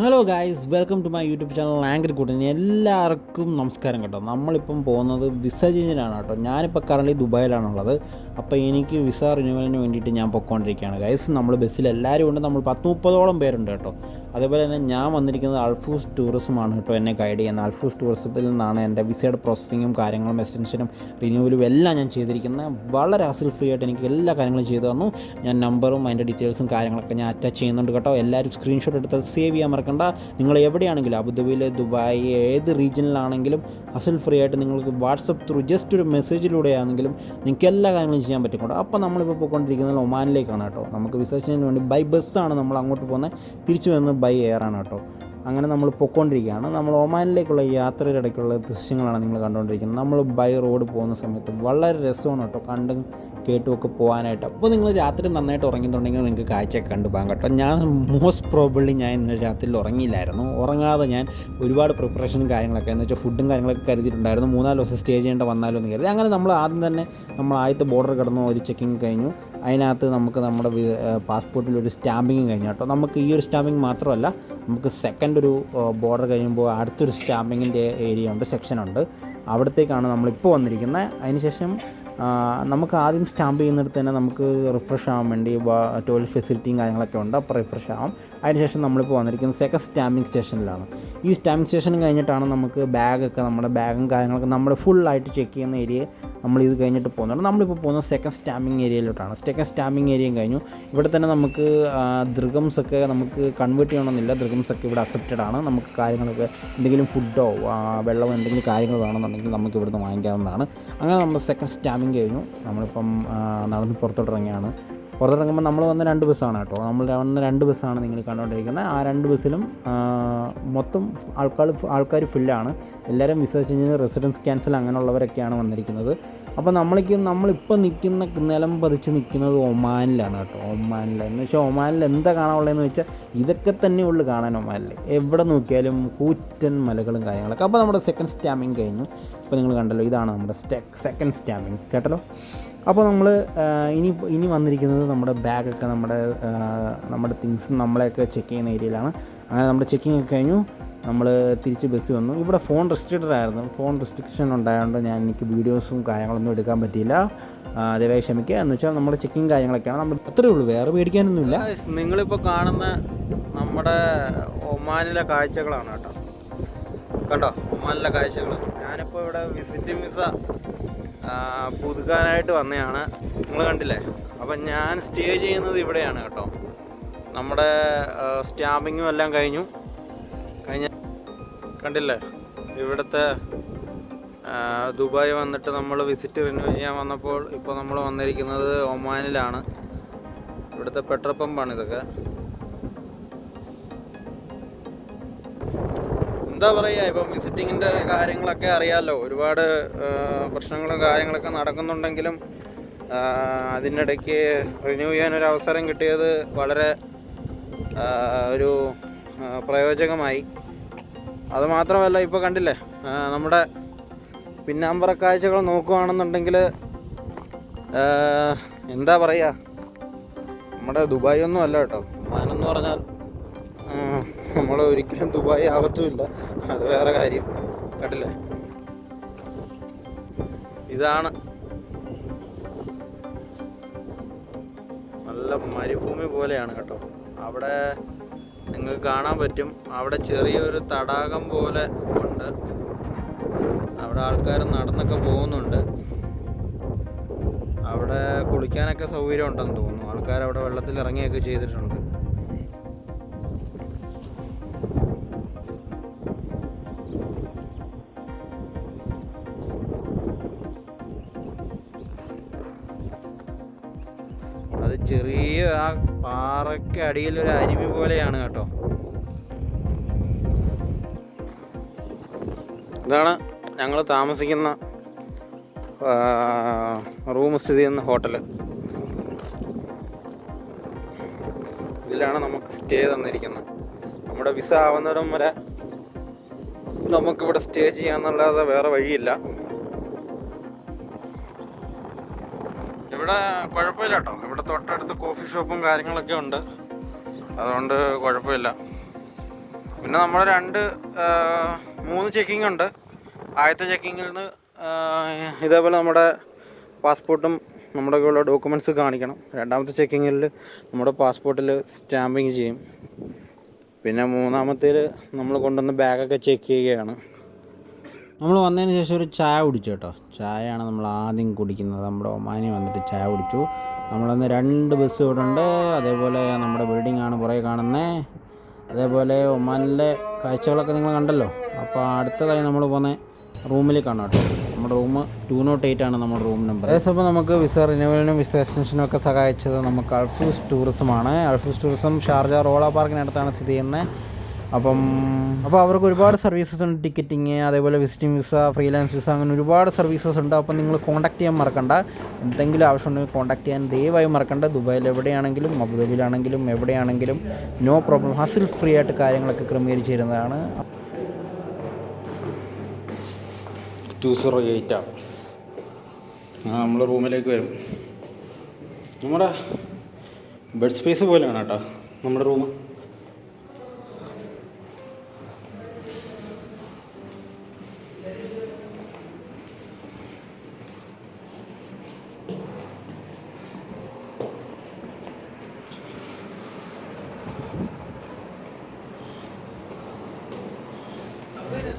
Hello guys, welcome to my YouTube channel anchor Koottan. എല്ലാവർക്കും നമസ്കാരം കേട്ടോ. നമ്മളിപ്പം പോകുന്നത് വിസ ചേഞ്ചിനാണ് കേട്ടോ. ഞാനിപ്പോൾ കറൻലി ദുബായിലാണുള്ളത്. അപ്പോൾ എനിക്ക് വിസ റിന്യൂവലിന് വേണ്ടിയിട്ട് ഞാൻ പൊയ്ക്കൊണ്ടിരിക്കുകയാണ് ഗൈസ്. നമ്മൾ ബസ്സിൽ എല്ലാവരും ഉണ്ട്. നമ്മൾ 10-30ഓളം പേരുണ്ട് കേട്ടോ. അതേപോലെ തന്നെ ഞാൻ വന്നിരിക്കുന്നത് അൽഫൂസ് ടൂറിസമാണ് കേട്ടോ എന്നെ ഗൈഡ് ചെയ്യുന്നത്. അൽഫൂസ് ടൂറിസത്തിൽ നിന്നാണ് എൻ്റെ വിസയുടെ പ്രോസസ്സിങ്ങും കാര്യങ്ങളും എക്സ്റ്റൻഷനും റിന്യൂവലും എല്ലാം ഞാൻ ചെയ്തിരിക്കുന്നത്. വളരെ ഹസിൽ ഫ്രീ ആയിട്ട് എനിക്ക് എല്ലാ കാര്യങ്ങളും ചെയ്തു തന്നു. ഞാൻ നമ്പറും അതിൻ്റെ ഡീറ്റെയിൽസും കാര്യങ്ങളൊക്കെ ഞാൻ അറ്റാച്ച് ചെയ്യുന്നുണ്ട് കേട്ടോ. എല്ലാവരും സ്ക്രീൻഷോട്ട് എടുത്ത് സേവ് ചെയ്യാൻ മറക്കണ്ട. നിങ്ങൾ എവിടെയാണെങ്കിലും അബുദാബിയിൽ, ദുബായ്, ഏത് റീജിയനിലാണെങ്കിലും ഹസിൽ ഫ്രീ ആയിട്ട് നിങ്ങൾക്ക് വാട്സപ്പ് ത്രൂ ജസ്റ്റ് ഒരു മെസ്സേജിലൂടെ ആണെങ്കിലും നിങ്ങൾക്ക് എല്ലാ കാര്യങ്ങളും ചെയ്യാൻ പറ്റും കേട്ടോ. അപ്പോൾ നമ്മളിപ്പോൾ പോയിക്കൊണ്ടിരിക്കുന്നത് ഒമാനിലേക്കാണ് കേട്ടോ. നമുക്ക് വിസേഷന് വേണ്ടി ബൈ ബസ്സാണ് നമ്മൾ അങ്ങോട്ട് പോകുന്നത്. തിരിച്ചു വരുന്നത് ബൈ എയറാണ് കേട്ടോ. അങ്ങനെ നമ്മൾ പൊയ്ക്കൊണ്ടിരിക്കുകയാണ്. നമ്മൾ ഒമാനിലേക്കുള്ള യാത്രയുടെ ഇടയ്ക്കുള്ള ദൃശ്യങ്ങളാണ് നിങ്ങൾ കണ്ടുകൊണ്ടിരിക്കുന്നത്. നമ്മൾ ബൈ റോഡ് പോകുന്ന സമയത്ത് വളരെ രസമാണ് കേട്ടോ, കണ്ടും കേട്ടുമൊക്കെ പോകാനായിട്ട്. അപ്പോൾ നിങ്ങൾ രാത്രി നന്നായിട്ട് ഉറങ്ങിയിട്ടുണ്ടെങ്കിൽ നിങ്ങൾക്ക് കാഴ്ചയൊക്കെ കണ്ടു പോകാം കേട്ടോ. ഞാൻ മോസ്റ്റ് പ്രോബബ്ലി ഞാൻ ഇന്നലെ രാത്രിയിൽ ഉറങ്ങിയില്ലായിരുന്നു. ഉറങ്ങാതെ ഞാൻ ഒരുപാട് പ്രിപ്പറേഷനും കാര്യങ്ങളൊക്കെ എന്ന് വെച്ചാൽ ഫുഡും കാര്യങ്ങളൊക്കെ കരുതിയിട്ടുണ്ടായിരുന്നു. 4 ദിവസം സ്റ്റേ ചെയ്യേണ്ട വന്നാലോ എന്ന് കരുതി. അങ്ങനെ നമ്മൾ ആദ്യം തന്നെ നമ്മൾ ആദ്യത്തെ ബോർഡർ കടന്നു, ഒരു ചെക്കിങ് കഴിഞ്ഞു. അതിനകത്ത് നമുക്ക് നമ്മുടെ പാസ്പോർട്ടിൽ ഒരു സ്റ്റാമ്പിങ് കഴിഞ്ഞു കേട്ടോ. നമുക്ക് ഈ ഒരു സ്റ്റാമ്പിങ് മാത്രമല്ല, നമുക്ക് സെക്കൻഡ് ഒരു ബോർഡർ കഴിയുമ്പോൾ അടുത്തൊരു സ്റ്റാമ്പിങ്ങിൻ്റെ ഏരിയ ഉണ്ട്, സെക്ഷനുണ്ട്. അവിടത്തേക്കാണ് നമ്മളിപ്പോൾ വന്നിരിക്കുന്നത്. അതിനുശേഷം നമുക്ക് ആദ്യം സ്റ്റാമ്പ് ചെയ്യുന്നിടത്ത് തന്നെ നമുക്ക് റിഫ്രഷ് ആവാൻ വേണ്ടി ടോയ്ലറ്റ് ഫെസിലിറ്റിയും കാര്യങ്ങളൊക്കെ ഉണ്ട്. അപ്പോൾ റിഫ്രഷ് ആവാം. അതിനുശേഷം നമ്മളിപ്പോൾ വന്നിരിക്കുന്നത് സെക്കൻഡ് സ്റ്റാമ്പിങ് സ്റ്റേഷനിലാണ്. ഈ സ്റ്റാമ്പിങ് സ്റ്റേഷൻ കഴിഞ്ഞിട്ടാണ് നമുക്ക് ബാഗൊക്കെ, നമ്മുടെ ബാഗും കാര്യങ്ങളൊക്കെ നമ്മൾ ഫുള്ളായിട്ട് ചെക്ക് ചെയ്യുന്ന ഏരിയ നമ്മളിത് കഴിഞ്ഞിട്ട് പോകുന്നുണ്ട്. നമ്മളിപ്പോൾ പോകുന്നത് സെക്കൻഡ് സ്റ്റാമ്പിങ് ഏരിയയിലോട്ടാണ്. സെക്കൻഡ് സ്റ്റാമ്പിങ് ഏരിയയും കഴിഞ്ഞു. ഇവിടെ തന്നെ നമുക്ക് ദൃഗംസൊക്കെ നമുക്ക് കൺവേർട്ട് ചെയ്യണമെന്നില്ല. ദൃഗംസൊക്കെ ഇവിടെ അക്സെപ്റ്റഡ് ആണ്. നമുക്ക് കാര്യങ്ങളൊക്കെ എന്തെങ്കിലും ഫുഡോ വെള്ളമോ എന്തെങ്കിലും കാര്യങ്ങൾ വേണമെന്നുണ്ടെങ്കിൽ നമുക്ക് ഇവിടുന്ന് വാങ്ങിക്കാവുന്നതാണ്. അങ്ങനെ നമ്മൾ സെക്കൻഡ് സ്റ്റാമ്പിങ് കഴിഞ്ഞു. നമ്മളിപ്പം നടന്ന് പുറത്തോട്ടിറങ്ങിയാണ്. പുറത്തിറങ്ങുമ്പോൾ നമ്മൾ വന്ന 2 ബസ്സാണ് കേട്ടോ. നമ്മൾ വന്ന 2 ബസ്സാണ് നിങ്ങൾ കണ്ടുകൊണ്ടിരിക്കുന്നത്. ആ 2 ബസ്സിലും മൊത്തം ആൾക്കാർ ഫുള്ളാണ്. എല്ലാവരും വിസ ചേഞ്ചിന്, റെസിഡൻസ് ക്യാൻസൽ അങ്ങനെയുള്ളവരൊക്കെയാണ് വന്നിരിക്കുന്നത്. അപ്പോൾ നമ്മളിപ്പോൾ നിലം പതിച്ച് നിൽക്കുന്നത് ഒമാനിലാണ് കേട്ടോ. ഒമാനിൽ എന്ന് വെച്ചാൽ ഒമാനിൽ എന്താ കാണാനുള്ളതെന്ന് വെച്ചാൽ ഇതൊക്കെ തന്നെ ഉള്ളു കാണാൻ ഒമാനിൽ. എവിടെ നോക്കിയാലും കൂറ്റൻ മലകളും കാര്യങ്ങളൊക്കെ. അപ്പോൾ നമ്മുടെ സെക്കൻഡ് സ്റ്റാമ്പിങ് കഴിഞ്ഞു. ഇപ്പോൾ നിങ്ങൾ കണ്ടല്ലോ, ഇതാണ് നമ്മുടെ സെക്കൻഡ് സ്റ്റാമ്പിങ് കേട്ടല്ലോ. അപ്പോൾ നമ്മൾ ഇനി വന്നിരിക്കുന്നത് നമ്മുടെ ബാഗൊക്കെ, നമ്മുടെ തിങ്സ് നമ്മളെയൊക്കെ ചെക്ക് ചെയ്യുന്ന ഏരിയയിലാണ്. അങ്ങനെ നമ്മുടെ ചെക്കിങ് ഒക്കെ കഴിഞ്ഞു. നമ്മൾ തിരിച്ച് ബസ് വന്നു. ഇവിടെ ഫോൺ റെസ്ട്രിക്റ്റഡ് ആയിരുന്നു. ഫോൺ റെസ്ട്രിക്ഷൻ ഉണ്ടായതുകൊണ്ട് എനിക്ക് വീഡിയോസും കാര്യങ്ങളൊന്നും എടുക്കാൻ പറ്റിയില്ല. ദയവായി ക്ഷമിക്കുക. എന്ന് വെച്ചാൽ നമ്മുടെ ചെക്കിങ് കാര്യങ്ങളൊക്കെയാണ്. നമ്മൾ അത്രയേ ഉള്ളൂ, വേറെ പേടിക്കാനൊന്നുമില്ല. നിങ്ങളിപ്പോൾ കാണുന്ന നമ്മുടെ ഒമാനിലെ കാഴ്ചകളാണ് കേട്ടോ. കണ്ടോ ഒമാനിലെ കാഴ്ചകൾ. ഞാനിപ്പോൾ ഇവിടെ വിസിറ്റിംഗ് വിസ പുതുക്കാനായിട്ട് വന്നതാണ്. നിങ്ങൾ കണ്ടില്ലേ. അപ്പം ഞാൻ സ്റ്റേ ചെയ്യുന്നത് ഇവിടെയാണ് കേട്ടോ. നമ്മുടെ സ്റ്റാമ്പിങ്ങും എല്ലാം കഴിഞ്ഞ കണ്ടില്ലേ. ഇവിടുത്തെ ദുബായ് വന്നിട്ട് നമ്മൾ വിസിറ്റ് റിന്യൂ ചെയ്യാൻ വന്നപ്പോൾ ഇപ്പോൾ നമ്മൾ വന്നിരിക്കുന്നത് ഒമാനിലാണ്. ഇവിടുത്തെ പെട്രോൾ പമ്പാണ് ഇതൊക്കെ. എന്താ പറയുക, ഇപ്പം വിസിറ്റിങ്ങിൻ്റെ കാര്യങ്ങളൊക്കെ അറിയാമല്ലോ. ഒരുപാട് പ്രശ്നങ്ങളും കാര്യങ്ങളൊക്കെ നടക്കുന്നുണ്ടെങ്കിലും അതിനിടയ്ക്ക് റിന്യൂ ചെയ്യാനൊരു അവസരം കിട്ടിയത് വളരെ ഒരു പ്രയോജനമായി. അതുമാത്രമല്ല, ഇപ്പോൾ കണ്ടില്ലേ നമ്മുടെ പിന്നാമ്പറ കാഴ്ചകൾ നോക്കുകയാണെന്നുണ്ടെങ്കിൽ എന്താ പറയുക, നമ്മുടെ ദുബായ് ഒന്നും അല്ല കേട്ടോ. ഒമാനെന്ന് പറഞ്ഞാൽ നമ്മൾ ഒരിക്കലും ദുബായ് ആവത്തുമില്ല, അത് വേറെ കാര്യം. കേട്ടില്ലേ, ഇതാണ് നല്ല മരുഭൂമി പോലെയാണ് കേട്ടോ. അവിടെ നിങ്ങൾക്ക് കാണാൻ പറ്റും, അവിടെ ചെറിയൊരു തടാകം പോലെ ഉണ്ട്. അവിടെ ആൾക്കാർ നടന്നൊക്കെ പോകുന്നുണ്ട്. അവിടെ കുളിക്കാനൊക്കെ സൗകര്യം ഉണ്ടെന്ന് തോന്നുന്നു. ആൾക്കാർ അവിടെ വെള്ളത്തിൽ ഇറങ്ങിയൊക്കെ ചെയ്തിട്ടുണ്ട്. അത് ചെറിയ ആ പാറയ്ക്ക് അടിയിലൊരു അരുവി പോലെയാണ് കേട്ടോ. ഇതാണ് ഞങ്ങൾ താമസിക്കുന്ന റൂം സ്ഥിതി ചെയ്യുന്ന ഹോട്ടൽ. ഇതിലാണ് നമുക്ക് സ്റ്റേ തന്നിരിക്കുന്നത്. നമ്മുടെ വിസ ആവുന്നവരും വരെ നമുക്കിവിടെ സ്റ്റേ ചെയ്യാമെന്നല്ലാതെ വേറെ വഴിയില്ല. ഇവിടെ കുഴപ്പമില്ല കേട്ടോ. ഇവിടെ തൊട്ടടുത്ത് കോഫി ഷോപ്പും കാര്യങ്ങളൊക്കെ ഉണ്ട്. അതുകൊണ്ട് കുഴപ്പമില്ല. പിന്നെ നമ്മൾ 3 ചെക്കിംഗ് ഉണ്ട്. ആദ്യത്തെ ചെക്കിങ്ങിൽ നിന്ന് ഇതേപോലെ നമ്മുടെ പാസ്പോർട്ടും നമ്മുടെ ഉള്ള ഡോക്യുമെൻറ്റ്സ് കാണിക്കണം. രണ്ടാമത്തെ ചെക്കിങ്ങിൽ നമ്മുടെ പാസ്പോർട്ടിൽ സ്റ്റാമ്പിങ് ചെയ്യും. പിന്നെ മൂന്നാമത്തേൽ നമ്മൾ കൊണ്ടുവന്ന് ബാഗൊക്കെ ചെക്ക് ചെയ്യുകയാണ്. നമ്മൾ വന്നതിന് ശേഷം ഒരു ചായ കുടിച്ചു കേട്ടോ. ചായയാണ് നമ്മൾ ആദ്യം കുടിക്കുന്നത്. നമ്മുടെ ഒമാനി വന്നിട്ട് ചായ കുടിച്ചു. നമ്മളന്ന് 2 ബസ് ഇവിടെ ഉണ്ട്. അതേപോലെ നമ്മുടെ ബിൽഡിംഗ് ആണ് പുറകെ കാണുന്നത്. അതേപോലെ ഒമാനിലെ കാഴ്ചകളൊക്കെ നിങ്ങൾ കണ്ടല്ലോ. അപ്പോൾ അടുത്തതായി നമ്മൾ പോകുന്നത് റൂമിലേക്കാണ് കേട്ടോ. നമ്മുടെ റൂം 208 ആണ് നമ്മുടെ റൂം നമ്പർ. അതേസമയം നമുക്ക് വിസ റിന്യൂവലിനും വിസ എക്സ്റ്റൻഷനും ഒക്കെ സഹായിച്ചത് നമുക്ക് അൽഫൂസ് ടൂറിസമാണ്. അൽഫൂസ് ടൂറിസം ഷാർജ റോള പാർക്കിനടുത്താണ് സ്ഥിതി ചെയ്യുന്നത്. അപ്പോൾ അവർക്ക് ഒരുപാട് സർവീസസ് ഉണ്ട്. ടിക്കറ്റിങ്, അതേപോലെ വിസിറ്റിംഗ് വിസ, ഫ്രീലാൻസ് വിസ, അങ്ങനെ ഒരുപാട് സർവീസസ് ഉണ്ട്. അപ്പോൾ നിങ്ങൾ കോൺടാക്ട് ചെയ്യാൻ മറക്കണ്ട. എന്തെങ്കിലും ആവശ്യമുണ്ടെങ്കിൽ കോൺടാക്ട് ചെയ്യാൻ ദയവായി മറക്കണ്ട. ദുബായിൽ എവിടെയാണെങ്കിലും അബുദാബിയിലാണെങ്കിലും എവിടെയാണെങ്കിലും നോ പ്രോബ്ലം, ഹസിൽ ഫ്രീ ആയിട്ട് കാര്യങ്ങളൊക്കെ ക്രമീകരിച്ച് തരുന്നതാണ്. 208 ആണ്. നമ്മൾ റൂമിലേക്ക് വരും. നമ്മുടെ ബെഡ് സ്പേസ് പോലെയാണ് കേട്ടോ നമ്മുടെ റൂം.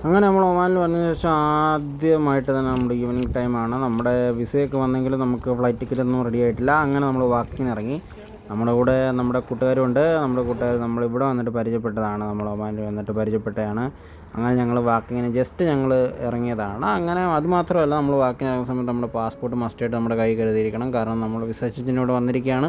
അങ്ങനെ നമ്മൾ ഒമാനിൽ വന്നതിന് ശേഷം ആദ്യമായിട്ട് തന്നെ നമ്മുടെ ഈവനിങ് ടൈമാണ്. നമ്മുടെ വിസയൊക്കെ വന്നെങ്കിലും നമുക്ക് ഫ്ലൈറ്റ് ടിക്കറ്റ് ഒന്നും റെഡി ആയിട്ടില്ല. അങ്ങനെ നമ്മൾ വാക്കിന് ഇറങ്ങി. നമ്മുടെ കൂടെ നമ്മുടെ കൂട്ടുകാരുണ്ട്. നമ്മുടെ കൂട്ടുകാർ നമ്മളിവിടെ വന്നിട്ട് പരിചയപ്പെട്ടതാണ്. നമ്മൾ ഒമാനിൽ വന്നിട്ട് പരിചയപ്പെട്ടതാണ്. അങ്ങനെ ഞങ്ങൾ വാക്കിങ്ങിന് ജസ്റ്റ് ഞങ്ങൾ ഇറങ്ങിയതാണ്. അങ്ങനെ അതുമാത്രമല്ല, നമ്മൾ വാക്കിന് ഇറങ്ങുന്ന സമയത്ത് നമ്മുടെ പാസ്പോർട്ട് മസ്റ്റായിട്ട് നമ്മുടെ കൈ കരുതിയിരിക്കണം. കാരണം നമ്മൾ വിസ എക്സ്ചേഞ്ചിനോട് വന്നിരിക്കുകയാണ്.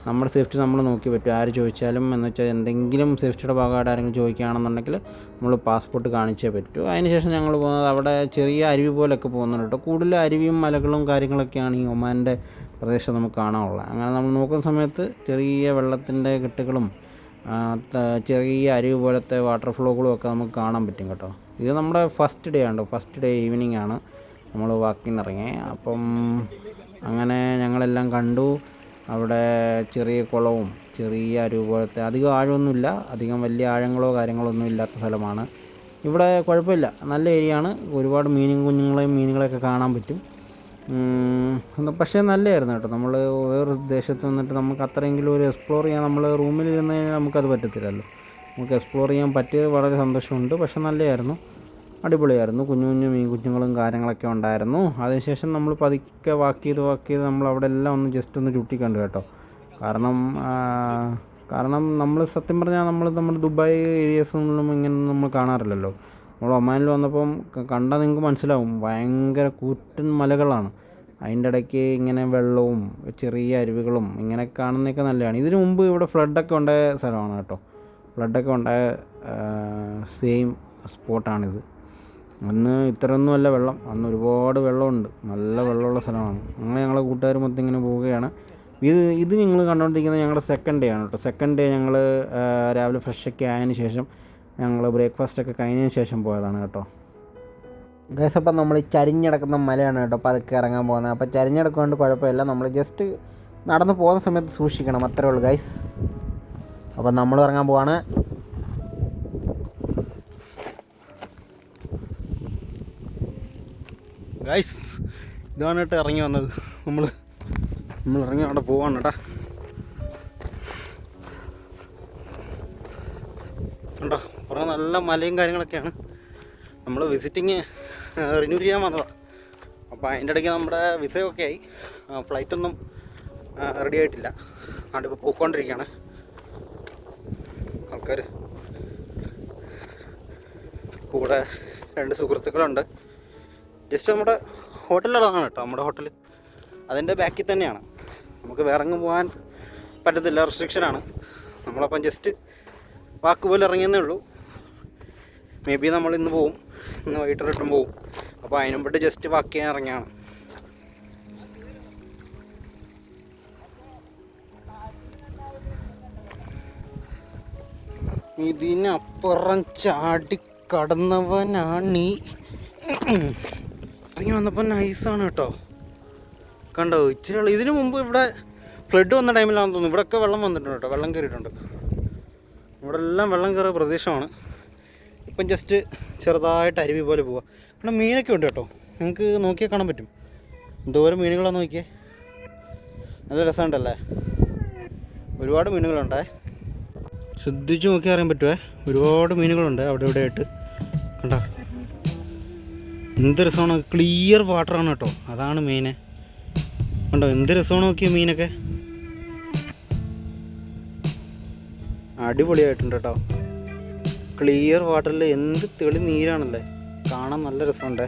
നമ്മുടെ സേഫ്റ്റി നമ്മൾ നോക്കി പറ്റും. ആര് ചോദിച്ചാലും എന്ന് വെച്ചാൽ എന്തെങ്കിലും സേഫ്റ്റിയുടെ ഭാഗമായിട്ട് ആരെങ്കിലും ചോദിക്കുകയാണെന്നുണ്ടെങ്കിൽ നമ്മൾ പാസ്പോർട്ട് കാണിച്ചേ പറ്റൂ. അതിനുശേഷം ഞങ്ങൾ പോകുന്നത് അവിടെ ചെറിയ അരുവി പോലൊക്കെ പോകുന്നുണ്ട് കേട്ടോ. കൂടുതൽ അരുവിയും മലകളും കാര്യങ്ങളൊക്കെയാണ് ഈ ഒമാൻ്റെ പ്രദേശം നമുക്ക് കാണാനുള്ളത്. അങ്ങനെ നമ്മൾ നോക്കുന്ന സമയത്ത് ചെറിയ വെള്ളത്തിൻ്റെ കെട്ടുകളും ചെറിയ അരുവി പോലത്തെ വാട്ടർ ഫ്ലോകളും ഒക്കെ നമുക്ക് കാണാൻ പറ്റും കേട്ടോ. ഇത് നമ്മുടെ ഫസ്റ്റ് ഡേ ആണ്. ഫസ്റ്റ് ഡേ ഈവനിങ് ആണ് നമ്മൾ വാക്കിന് ഇറങ്ങി. അപ്പം അങ്ങനെ ഞങ്ങളെല്ലാം കണ്ടു. അവിടെ ചെറിയ കുളവും ചെറിയ അരുവി പോലത്തെ, അധികം ആഴമൊന്നുമില്ല, അധികം വലിയ ആഴങ്ങളോ കാര്യങ്ങളോ ഒന്നും ഇല്ലാത്ത സ്ഥലമാണ്. ഇവിടെ കുഴപ്പമില്ല, നല്ല ഏരിയ ആണ്. ഒരുപാട് മീനുകളെയൊക്കെ കാണാൻ പറ്റും. പക്ഷേ നല്ലതായിരുന്നു കേട്ടോ. നമ്മൾ വേറൊരു ദേശത്ത് വന്നിട്ട് നമുക്ക് അത്രയെങ്കിലും ഒരു എക്സ്പ്ലോർ ചെയ്യാൻ, നമ്മൾ റൂമിലിരുന്ന് നമുക്കത് പറ്റത്തില്ലല്ലോ. നമുക്ക് എക്സ്പ്ലോർ ചെയ്യാൻ പറ്റിയത് വളരെ സന്തോഷമുണ്ട്. പക്ഷേ നല്ലതായിരുന്നു, അടിപൊളിയായിരുന്നു. കുഞ്ഞു മീൻ കുഞ്ഞുങ്ങളും കാര്യങ്ങളൊക്കെ ഉണ്ടായിരുന്നു. അതിനുശേഷം നമ്മൾ പതുക്കെ വാക്ക് ചെയ്ത് നമ്മൾ അവിടെ എല്ലാം ഒന്ന് ജസ്റ്റ് ഒന്ന് ചുറ്റിക്കണ്ടു കേട്ടോ. കാരണം നമ്മൾ സത്യം പറഞ്ഞാൽ നമ്മൾ ദുബായ് ഏരിയസൊന്നും ഇങ്ങനെ നമ്മൾ കാണാറില്ലല്ലോ. നമ്മൾ ഒമാനിൽ വന്നപ്പം കണ്ടാൽ നിങ്ങൾക്ക് മനസ്സിലാവും, ഭയങ്കര കൂറ്റൻ മലകളാണ്. അതിൻ്റെ ഇടയ്ക്ക് ഇങ്ങനെ വെള്ളവും ചെറിയ അരുവികളും ഇങ്ങനെ കാണുന്നതൊക്കെ നല്ലതാണ്. ഇതിനു മുമ്പ് ഇവിടെ ഫ്ലഡൊക്കെ ഉണ്ടായ സ്ഥലമാണ് കേട്ടോ. ഫ്ലഡൊക്കെ ഉണ്ടായ സെയിം സ്പോട്ടാണിത്. അന്ന് ഇത്രയൊന്നുമല്ല വെള്ളം, അന്ന് ഒരുപാട് വെള്ളമുണ്ട്, നല്ല വെള്ളമുള്ള സ്ഥലമാണ്. അങ്ങനെ ഞങ്ങളെ കൂട്ടുകാർ മൊത്തം ഇങ്ങനെ പോവുകയാണ്. ഇത് നിങ്ങൾ കണ്ടുകൊണ്ടിരിക്കുന്നത് ഞങ്ങളുടെ സെക്കൻഡ് ഡേ ആണ് കേട്ടോ. സെക്കൻഡ് ഡേ ഞങ്ങൾ രാവിലെ ഫ്രഷൊക്കെ ആയതിന് ശേഷം ഞങ്ങൾ ബ്രേക്ക്ഫാസ്റ്റൊക്കെ കഴിഞ്ഞതിന് ശേഷം പോയതാണ് കേട്ടോ. ഗൈസ്, അപ്പം നമ്മൾ ചരിഞ്ഞിടക്കുന്ന മലയാണ് കേട്ടോ അപ്പോൾ അതൊക്കെ ഇറങ്ങാൻ പോകുന്നത്. അപ്പോൾ ചരിഞ്ഞിടക്കൊണ്ട് കുഴപ്പമില്ല, നമ്മൾ ജസ്റ്റ് നടന്ന് പോകുന്ന സമയത്ത് സൂക്ഷിക്കണം, അത്രേ ഉള്ളൂ ഗൈസ്. അപ്പം നമ്മൾ ഇറങ്ങാൻ പോവാണ്. ഗൈസ്, ഇതാണ് കേട്ടോ ഇറങ്ങി വന്നത്. നമ്മൾ ഇറങ്ങി അവിടെ പോവാണ് കേട്ടോ. കണ്ടോ, കുറേ നല്ല മലയും കാര്യങ്ങളൊക്കെയാണ്. നമ്മൾ വിസിറ്റിങ് റിന്യൂ ചെയ്യാൻ വന്നതാണ്. അപ്പോൾ അതിൻ്റെ ഇടയ്ക്ക് നമ്മുടെ വിസയൊക്കെ ആയി, ഫ്ലൈറ്റൊന്നും റെഡി ആയിട്ടില്ല. അതിപ്പോൾ പോയിക്കൊണ്ടിരിക്കുകയാണ് ആൾക്കാർ. കൂടെ 2 സുഹൃത്തുക്കളുണ്ട്. ജസ്റ്റ് നമ്മുടെ ഹോട്ടലിലാണ് കേട്ടോ. നമ്മുടെ ഹോട്ടൽ അതിൻ്റെ ബാക്കിൽ തന്നെയാണ്. നമുക്ക് വേറെ എങ്ങും പോകാൻ പറ്റത്തില്ല, റെസ്ട്രിക്ഷനാണ്. നമ്മളപ്പം ജസ്റ്റ് വാക്ക് പോലെ ഇറങ്ങിയെന്നേ ഉള്ളൂ. മേ ബി നമ്മൾ ഇന്ന് പോവും, ഇന്ന് വൈകിട്ട് റിട്ടേൺ പോവും. അപ്പോൾ അതിന് മുമ്പിട്ട് ജസ്റ്റ് വാക്ക് ചെയ്യാൻ ഇറങ്ങിയാണ്. ഇതിനപ്പുറം ചാടി കടന്നവനാണീ. ഇറങ്ങി വന്നപ്പോൾ നൈസാണ് കേട്ടോ. കണ്ടോ, ഇച്ചിരി ഇതിനു മുമ്പ് ഇവിടെ ഫ്ലഡ് വന്ന ടൈമിലാണെന്ന് തോന്നുന്നു. ഇവിടെയൊക്കെ വെള്ളം വന്നിട്ടുണ്ട് കേട്ടോ, വെള്ളം കയറിയിട്ടുണ്ട്. ഇവിടെ എല്ലാം വെള്ളം കയറിയ പ്രദേശമാണ്. ഇപ്പം ജസ്റ്റ് ചെറുതായിട്ട് അരുവി പോലെ പോവുക. കാരണം മീനൊക്കെ ഉണ്ട് കേട്ടോ, നിങ്ങൾക്ക് നോക്കിയാൽ കാണാൻ പറ്റും. എന്തോരം മീനുകളാണ് നോക്കിയേ, നല്ല രസമുണ്ടല്ലേ. ഒരുപാട് മീനുകളുണ്ടേ, ശ്രദ്ധിച്ച് നോക്കി അറിയാൻ പറ്റുമേ. ഒരുപാട് മീനുകളുണ്ട് അവിടെ ഇവിടെ ആയിട്ട്, കണ്ടോ എന്ത് രസമാണ്. ക്ലിയർ വാട്ടറാണ് കേട്ടോ, അതാണ് മെയിൻ. കണ്ടോ എന്ത് രസമാണ് നോക്കിയ മീനൊക്കെ, അടിപൊളിയായിട്ടുണ്ട് കേട്ടോ. ക്ലിയർ വാട്ടറിൽ എന്ത് തെളി നീരാണല്ലേ, കാണാൻ നല്ല രസമുണ്ടേ.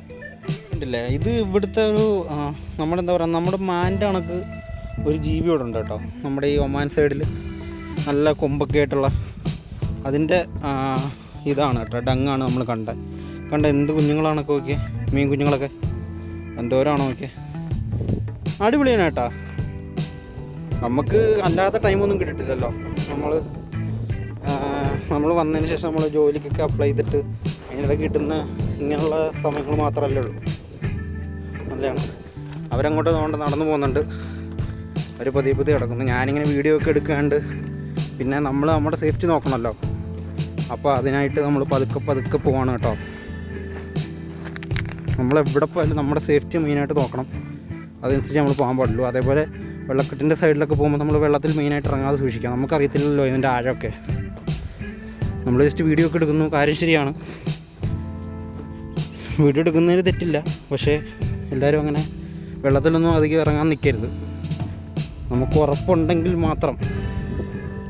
ഉണ്ടല്ലേ, ഇത് ഇവിടുത്തെ ഒരു നമ്മളെന്താ പറയുക, നമ്മുടെ മാൻ്റെ കണക്ക് ഒരു ജീവി ഇവിടെ ഉണ്ട് കേട്ടോ. നമ്മുടെ ഈ ഒമാൻ സൈഡിൽ നല്ല കൊമ്പൊക്കെ ആയിട്ടുള്ള അതിൻ്റെ ഇതാണ് കേട്ടോ, ഡങ്ങാണ് നമ്മൾ കണ്ട എന്ത് കുഞ്ഞുങ്ങളാണൊക്കെ നോക്കിയേ, മീൻ കുഞ്ഞുങ്ങളൊക്കെ എന്തോരാണോ നോക്കിയേ, അടിപൊളിയാണ് കേട്ടോ. നമുക്ക് അല്ലാത്ത ടൈമൊന്നും കിട്ടിയിട്ടില്ലല്ലോ. നമ്മൾ വന്നതിന് ശേഷം നമ്മൾ ജോലിക്കൊക്കെ അപ്ലൈ ചെയ്തിട്ട് അതിനിടയ്ക്ക് കിട്ടുന്ന ഇങ്ങനെയുള്ള സമയങ്ങൾ മാത്രമല്ലേ ഉള്ളൂ. നല്ലതാണ്. അവരങ്ങോട്ട് നടന്നു പോകുന്നുണ്ട്, അവർ പതിയെ കിടക്കുന്നു. ഞാനിങ്ങനെ വീഡിയോ ഒക്കെ എടുക്കാണ്ട് പിന്നെ നമ്മൾ നമ്മുടെ സേഫ്റ്റി നോക്കണമല്ലോ, അപ്പോൾ അതിനായിട്ട് നമ്മൾ പതുക്കെ പോവാണ് കേട്ടോ. നമ്മളെവിടെ പോയാലും നമ്മുടെ സേഫ്റ്റി മെയിനായിട്ട് നോക്കണം, അതനുസരിച്ച് നമ്മൾ പോകാൻ പാടുള്ളൂ. അതേപോലെ വെള്ളക്കെട്ടിൻ്റെ സൈഡിലൊക്കെ പോകുമ്പോൾ നമ്മൾ വെള്ളത്തിൽ മെയിനായിട്ട് ഇറങ്ങാതെ സൂക്ഷിക്കാം. നമുക്കറിയത്തില്ലല്ലോ ഇതിൻ്റെ ആഴമൊക്കെ. നമ്മൾ ജസ്റ്റ് വീഡിയോ ഒക്കെ എടുക്കുന്നു, കാര്യം ശരിയാണ്, വീഡിയോ എടുക്കുന്നതിന് തെറ്റില്ല. പക്ഷേ എല്ലാവരും അങ്ങനെ വെള്ളത്തിലൊന്നും അധികം ഇറങ്ങാൻ നിൽക്കരുത്. നമുക്ക് ഉറപ്പുണ്ടെങ്കിൽ മാത്രം,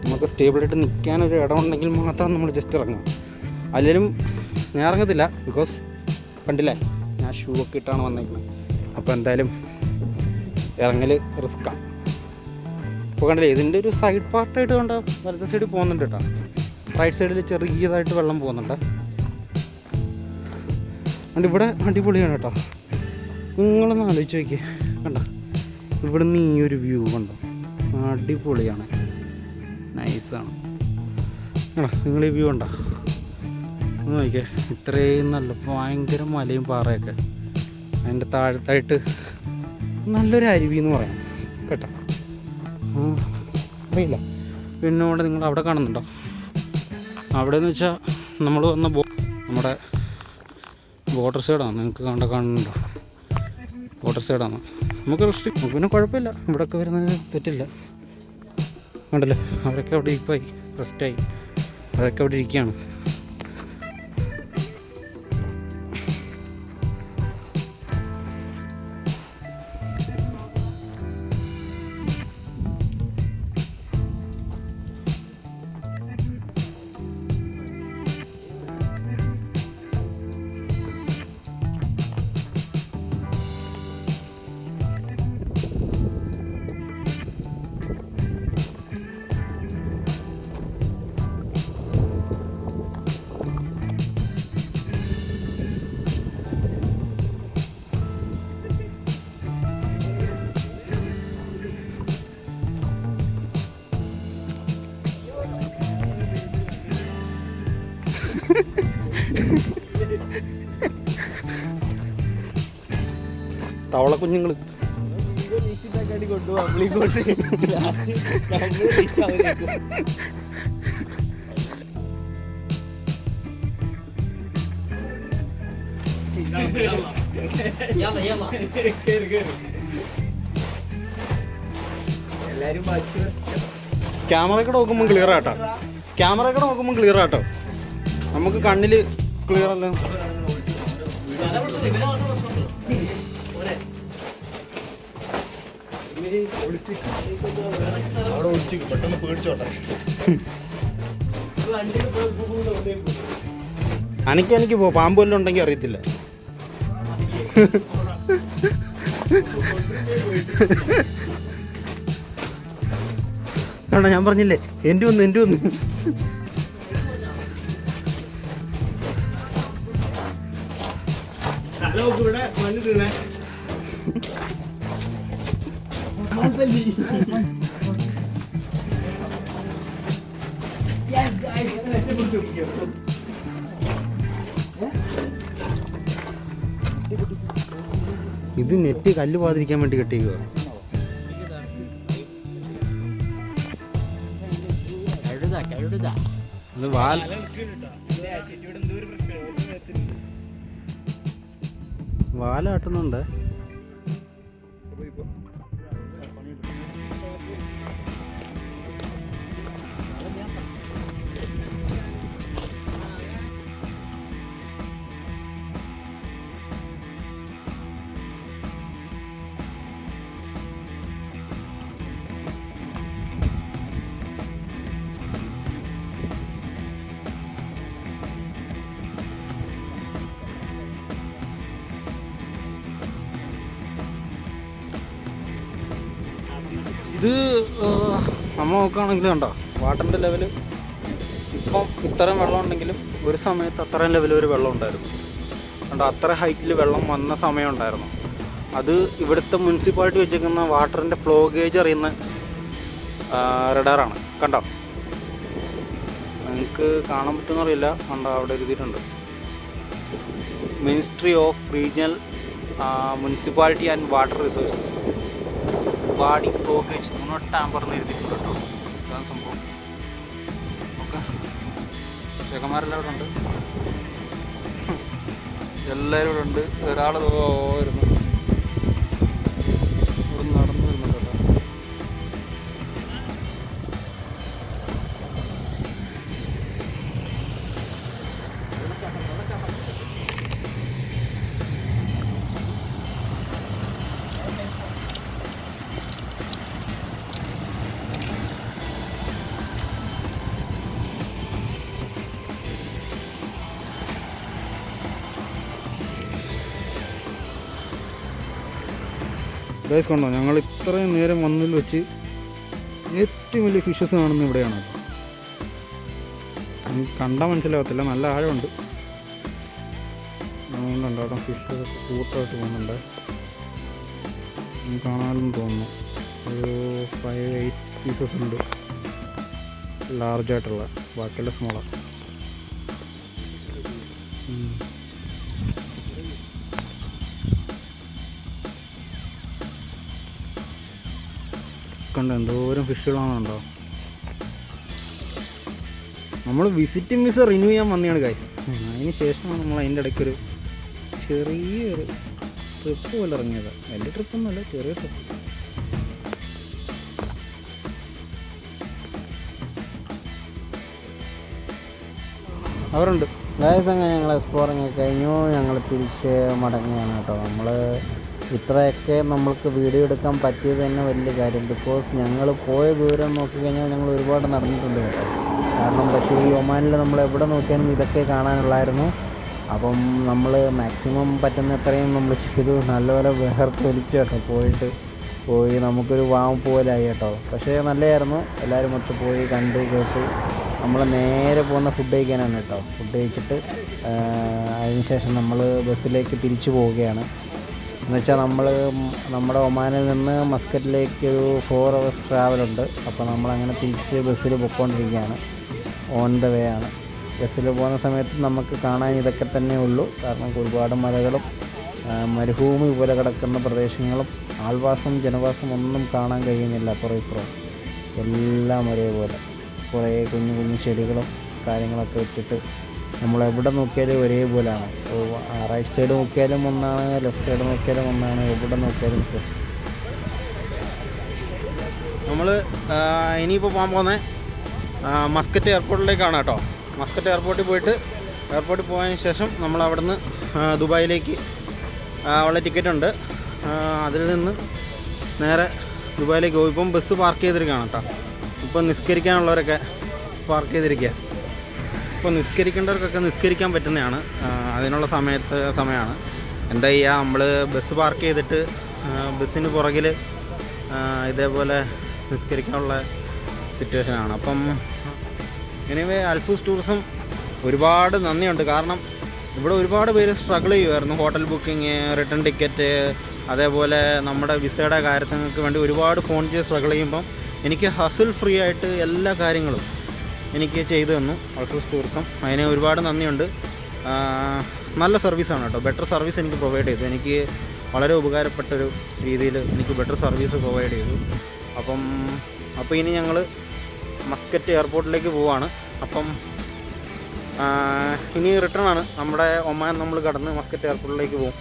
നമുക്ക് സ്റ്റേബിളായിട്ട് നിൽക്കാനൊരു ഇടമുണ്ടെങ്കിൽ മാത്രം നമ്മൾ ജസ്റ്റ് ഇറങ്ങുക. അല്ലെങ്കിലും ഞാൻ ഇറങ്ങത്തില്ല, ബിക്കോസ് കണ്ടില്ലേ ഞാൻ ഷൂ ഒക്കെ ഇട്ടാണ് വന്നേക്കുന്നത്. അപ്പോൾ എന്തായാലും ഇറങ്ങൽ റിസ്ക്കാണ്. അപ്പോൾ കണ്ടില്ലേ ഇതിൻ്റെ ഒരു സൈഡ് പാർട്ടായിട്ട് കണ്ട വലത്തെ സൈഡിൽ പോകുന്നുണ്ട് കേട്ടോ. റൈറ്റ് സൈഡിൽ ചെറിയതായിട്ട് വെള്ളം പോകുന്നുണ്ട്. അതുകൊണ്ട് ഇവിടെ അടിപൊളിയാണ് കേട്ടോ. നിങ്ങളൊന്ന് ആലോചിച്ച് നോക്കിയേ, കണ്ടോ ഇവിടെ നിന്ന് ഈ ഒരു വ്യൂ കണ്ടോ, അടിപൊളിയാണ്, നൈസാണ്. കണ്ടോ നിങ്ങൾ ഈ വ്യൂ കണ്ടോ, ഒന്ന് നോക്കിയേ. ഇത്രയും നല്ല ഭയങ്കര മലയും പാറയൊക്കെ, അതിൻ്റെ താഴത്തായിട്ട് നല്ലൊരു അരുവി എന്ന് പറയാം കേട്ടോ. അറിയില്ല. പിന്നെ അവിടെ നിങ്ങൾ അവിടെ കാണുന്നുണ്ടോ, അവിടെ എന്ന് വെച്ചാൽ നമ്മൾ വന്ന നമ്മുടെ ബോർഡർ സൈഡാണ്. നിങ്ങൾക്ക് കാണുന്നുണ്ടോ, ബോർഡർ സൈഡാണ്. നമുക്ക് പിന്നെ കുഴപ്പമില്ല, ഇവിടെയൊക്കെ വരുന്നത് തെറ്റില്ല. കണ്ടല്ലേ അവരൊക്കെ അവിടെ ഇരിപ്പായി, റെസ്റ്റായി, അവരൊക്കെ അവിടെ ഇരിക്കുകയാണ്. തവള കുഞ്ഞുങ്ങൾ ക്യാമറയൊക്കെ നോക്കുമ്പോൾ ക്ലിയർ ആട്ടോ, ക്യാമറയൊക്കെ നോക്കുമ്പോൾ ക്ലിയർ ആട്ടോ. നമുക്ക് കണ്ണിൽ ക്ലിയർ അല്ല. പെട്ടെന്ന് പേടിച്ചോട്ടെ. എനിക്ക് പാമ്പ് വല്ലതും ഉണ്ടെങ്കിൽ അറിയത്തില്ല. കണ്ടോ ഞാൻ പറഞ്ഞില്ലേ, എൻ്റെ ഒന്ന് ഇത് നെറ്റ് കല്ല് പോകാതിരിക്കാൻ വേണ്ടി കെട്ടിക്കുക. ഇത് വാലാട്ടുന്നുണ്ട്. ഇത് നമ്മൾ നോക്കുകയാണെങ്കിൽ കണ്ടോ, വാട്ടറിൻ്റെ ലെവല് ഇപ്പം ഇത്രയും വെള്ളം ഉണ്ടെങ്കിലും ഒരു സമയത്ത് അത്രയും ലെവൽ ഒരു വെള്ളം ഉണ്ടായിരുന്നു. കണ്ടോ, അത്ര ഹൈറ്റിൽ വെള്ളം വന്ന സമയം ഉണ്ടായിരുന്നു. അത് ഇവിടുത്തെ മുനിസിപ്പാലിറ്റി വെച്ചേക്കുന്ന വാട്ടറിൻ്റെ ഫ്ലോ ഗേജ് അറിയുന്ന റഡാറാണ്. കണ്ടോ, നിങ്ങൾക്ക് കാണാൻ പറ്റുമെന്നറിയില്ല. കണ്ടോ, അവിടെ എഴുതിയിട്ടുണ്ട് ministry of regional municipality and water resources body flow gauge ടാമ്പർന്ന് എഴുതിയിട്ടുണ്ട് കേട്ടോ. ഇതാണ് സംഭവം. ഓക്കെ, ചേക്കന്മാരെല്ലാം ഇവിടെ ഉണ്ട്, എല്ലാവരും ഇവിടെ ഉണ്ട്. ഒരാൾ വരുന്നു, ഇവിടെ നടന്നു വരുന്നുണ്ട് കേട്ടോ. ഗൈസ് കണ്ടോ, ഞങ്ങൾ ഇത്രയും നേരം വന്നതിൽ വെച്ച് ഏറ്റവും വലിയ ഫിഷസ് കാണുന്നത് ഇവിടെയാണ്. നമുക്ക് കണ്ടാൽ മനസ്സിലാകത്തില്ല, നല്ല ആഴമുണ്ട്. അതുകൊണ്ടുണ്ട് അവിടെ ഫിഷ് കൂട്ടമായിട്ട് പോകുന്നുണ്ട്. കാണാനും തോന്നുന്നു ഒരു 5-8 പീസസ് ഉണ്ട് ലാർജായിട്ടുള്ള, ബാക്കിയുള്ള സ്മോളാണ്. കണ്ടോ എന്തോരം ഫിഷുകളാണുണ്ടോ. നമ്മൾ വിസിറ്റിംഗ് വിസ റിന്യൂ ചെയ്യാൻ വന്നതാണ് ഗൈസ്. അതിന് ശേഷമാണ് നമ്മൾ അതിൻ്റെ ഇടയ്ക്കൊരു ചെറിയൊരു ട്രിപ്പ് പോലെ ഇറങ്ങിയത്. വലിയ ട്രിപ്പൊന്നുമല്ല, ചെറിയ ട്രിപ്പ്. അവരുണ്ട് ഗൈസ്. അങ്ങനെ ഞങ്ങൾ എക്സ്പ്ലോറിങ് കഴിഞ്ഞു, ഞങ്ങൾ തിരിച്ച് മടങ്ങുകയാണ് കേട്ടോ. നമ്മൾ ഇത്രയൊക്കെ നമ്മൾക്ക് വീഡിയോ എടുക്കാൻ പറ്റിയത് തന്നെ വലിയ കാര്യം. ബിക്കോസ് ഞങ്ങൾ പോയ ദൂരം നോക്കിക്കഴിഞ്ഞാൽ ഞങ്ങൾ ഒരുപാട് നടന്നിട്ടുണ്ട് കേട്ടോ. കാരണം പക്ഷേ ഈ ഒമാനിൽ നമ്മൾ എവിടെ നോക്കിയാലും ഇതൊക്കെ കാണാനുള്ളായിരുന്നു. അപ്പം നമ്മൾ മാക്സിമം പറ്റുന്നത്രയും നമ്മൾ ചെയ്തു. നല്ലപോലെ വേർത്ത് ഒലിച്ചു കേട്ടോ. പോയി നമുക്കൊരു വാമ്പ് പോലായി കേട്ടോ. പക്ഷേ നല്ലതായിരുന്നു. എല്ലാവരും ഒത്ത് പോയി കണ്ടു കേട്ടു. നമ്മൾ നേരെ പോകുന്ന ഫുഡ് കഴിക്കാനാണ് കേട്ടോ. ഫുഡ് കഴിച്ചിട്ട് അതിനുശേഷം നമ്മൾ ബസ്സിലേക്ക് തിരിച്ചു പോവുകയാണ്. എന്നുവെച്ചാൽ നമ്മുടെ ഒമാനിൽ നിന്ന് മസ്കറ്റിലേക്ക് ഒരു 4 hours ട്രാവലുണ്ട്. അപ്പോൾ നമ്മളങ്ങനെ തിരിച്ച് ബസ്സിൽ പോയിക്കൊണ്ടിരിക്കുകയാണ്. ഓൺ ദ വേ ആണ്. ബസ്സിൽ പോകുന്ന സമയത്ത് നമുക്ക് കാണാൻ ഇതൊക്കെ തന്നെ ഉള്ളൂ. കാരണം ഒരുപാട് മലകളും മരുഭൂമി പോലെ കിടക്കുന്ന പ്രദേശങ്ങളും ആൾവാസം ജനവാസം ഒന്നും കാണാൻ കഴിയുന്നില്ല. അപ്പുറം ഇപ്പുറം എല്ലാം ഒരേപോലെ കുറേ കുഞ്ഞു കുഞ്ഞു ചെടികളും കാര്യങ്ങളൊക്കെ വെച്ചിട്ട് നമ്മളെവിടെ നോക്കിയാലും ഒരേപോലെയാണ്. റൈറ്റ് സൈഡ് നോക്കിയാലും ഒന്നാണ്, ലെഫ്റ്റ് സൈഡ് നോക്കിയാലും ഒന്നാണ്, എവിടെ നോക്കിയാലും. നമ്മൾ ഇനിയിപ്പോൾ പോകാൻ പോകുന്നത് മസ്കറ്റ് എയർപോർട്ടിലേക്കാണ് കേട്ടോ. മസ്കറ്റ് എയർപോർട്ടിൽ പോയതിന് ശേഷം നമ്മൾ അവിടെ നിന്ന് ദുബായിലേക്ക് ഉള്ള ടിക്കറ്റ് ഉണ്ട്. അതിൽ നിന്ന് നേരെ ദുബായിലേക്ക് പോകും. ഇപ്പം ബസ് പാർക്ക് ചെയ്തിരിക്കുകയാണ് കേട്ടോ. ഇപ്പം നിസ്കരിക്കാനുള്ളവരൊക്കെ പാർക്ക് ചെയ്തിരിക്കുക. ഇപ്പോൾ നിസ്കരിക്കേണ്ടവർക്കൊക്കെ നിസ്കരിക്കാൻ പറ്റുന്നതാണ്. അതിനുള്ള സമയമാണ്. എന്താ ചെയ്യുക, നമ്മൾ ബസ് പാർക്ക് ചെയ്തിട്ട് ബസ്സിന് പുറകിൽ ഇതേപോലെ നിസ്കരിക്കാനുള്ള സിറ്റുവേഷനാണ്. അപ്പം എനിവേ അൽഫൂസ് ടൂറിസം ഒരുപാട് നന്ദിയുണ്ട്. കാരണം ഇവിടെ ഒരുപാട് പേര് സ്ട്രഗിൾ ചെയ്യുമായിരുന്നു. ഹോട്ടൽ ബുക്കിങ്, റിട്ടേൺ ടിക്കറ്റ്, അതേപോലെ നമ്മുടെ വിസയുടെ കാര്യങ്ങൾക്ക് വേണ്ടി ഒരുപാട് ഫോൺ ചെയ്ത് സ്ട്രഗിൾ ചെയ്യുമ്പം എനിക്ക് ഹസിൽ ഫ്രീ ആയിട്ട് എല്ലാ കാര്യങ്ങളും എനിക്ക് ചെയ്തു തന്നു അൽഫൂസ് ടൂറിസം. അതിന് ഒരുപാട് നന്ദിയുണ്ട്. നല്ല സർവീസാണ് കേട്ടോ. ബെറ്റർ സർവീസ് എനിക്ക് പ്രൊവൈഡ് ചെയ്തു. എനിക്ക് വളരെ ഉപകാരപ്പെട്ടൊരു രീതിയിൽ എനിക്ക് ബെറ്റർ സർവീസ് പ്രൊവൈഡ് ചെയ്തു. അപ്പോൾ ഇനി ഞങ്ങൾ മസ്കറ്റ് എയർപോർട്ടിലേക്ക് പോവാണ്. അപ്പം ഇനി റിട്ടേൺ ആണ്. നമ്മുടെ ഒമാൻ നമ്മൾ കടന്ന് മസ്കറ്റ് എയർപോർട്ടിലേക്ക് പോകും.